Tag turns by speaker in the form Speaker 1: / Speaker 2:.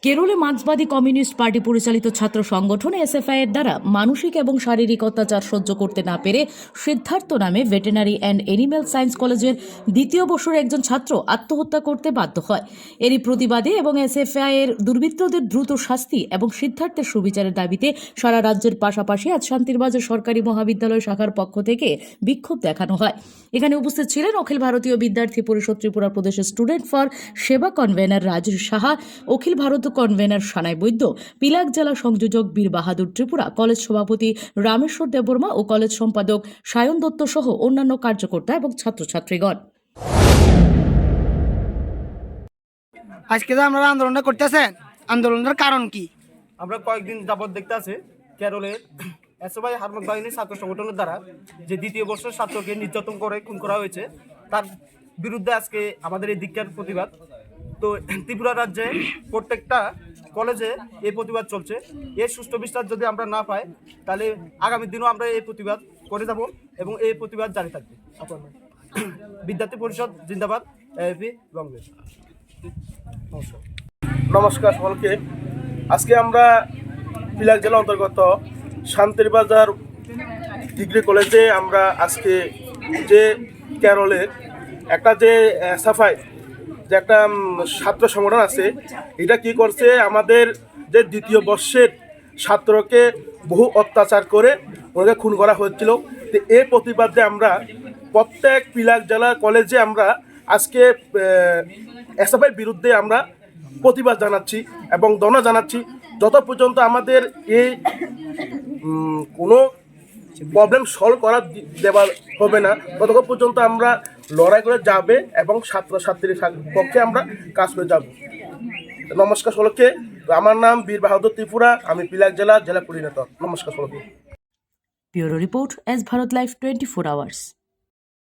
Speaker 1: কেরলে মার্ক্সবাদী communist party পরিচালিত ছাত্র সংগঠন এসএফআই এর দ্বারা মানসিক এবং শারীরিক অত্যাচার সহ্য করতে না পেরে সিদ্ধার্থ নামে ভেটেরিনারি অ্যান্ড এনিম্যাল সায়েন্স কলেজের দ্বিতীয় বর্ষের একজন ছাত্র আত্মহত্যা করতে বাধ্য হয়। এরই প্রতিবাদে এবং এসএফআই এর দুর্বৃত্তদের দ্রুত শাস্তি এবং সিদ্ধার্থের সুবিচারের দাবিতে সারা রাজ্যের পাশাপাশি আজ শান্তিরবাজার সরকারি মহাবিদ্যালয় শাখার পক্ষ থেকে বিক্ষোভ দেখানো হয়। এখানে উপস্থিত ছিলেন অখিল ভারতীয় বিদ্যার্থী পরিষদ ত্রিপুরা প্রদেশের স্টুডেন্ট ফর সেবা কনভেনার রাজেশ সাহা, অখিল ভারত কনভেনার সানাই বৈদ্য, পিলাক জেলা সংযোজক বীর বাহাদুর ত্রিপুরা, কলেজ সভাপতি রামেশ্বর দেববর্মা ও কলেজ সম্পাদক সায়ন দত্ত সহ অন্যান্য কার্যকর্তা এবং ছাত্রছাত্রীগণ।
Speaker 2: আজকে যে আমরা আন্দোলনটা করতেছেন, আন্দোলনের কারণ কি?
Speaker 3: আমরা কয়েকদিন যাবৎ দেখতে আছি কেরলের এসএফআই হারমাত বাহিনীর ছাত্র সংগঠনের দ্বারা যে দ্বিতীয় বর্ষের ছাত্রকে নির্যাতন করে খুন করা হয়েছে, তার বিরুদ্ধে আজকে আমাদের এই ধিক্কার প্রতিবাদ। তো ত্রিপুরা রাজ্যে প্রত্যেকটা কলেজে এই প্রতিবাদ চলছে। এর সুষ্ঠু বিস্তার যদি আমরা না পাই, তাহলে আগামী দিনও আমরা এই প্রতিবাদ করে যাব এবং এই প্রতিবাদ জারি থাকবে। বিদ্যার্থী পরিষদ জিন্দাবাদ, এএপি কংগ্রেস।
Speaker 4: নমস্কার সকলকে। আজকে আমরা পিলাক জেলা অন্তর্গত শান্তিরবাজার ডিগ্রি কলেজে আমরা আজকে যে কেরলের একটা যে এসএফআই যে একটা ছাত্র সংগঠন আছে, এটা কি করছে, আমাদের যে দ্বিতীয় বর্ষের ছাত্রকে বহু অত্যাচার করে ওনাকে খুন করা হয়েছিল। তো এই প্রতিবাদে আমরা প্রত্যেক পিলাক জেলা কলেজে আমরা আজকে এসএফআই বিরুদ্ধে আমরা প্রতিবাদ জানাচ্ছি এবং ধন্যবাদ জানাচ্ছি। যত পর্যন্ত আমাদের এই কোনো প্রবলেম সলভ করা দেওয়া হবে না, ততক্ষণ পর্যন্ত আমরা লড়াই করে যাবে এবং ছাত্রছাত্রীর পক্ষে আমরা কাজ করে যাব। নমস্কার সকলকে। আমার নাম বীর বাহাদুর ত্রিপুরা, আমি পিলাক জেলা কোঅর্ডিনেটর। নমস্কার সকলকে।
Speaker 1: Bureau report, S Bharat live 24 hours.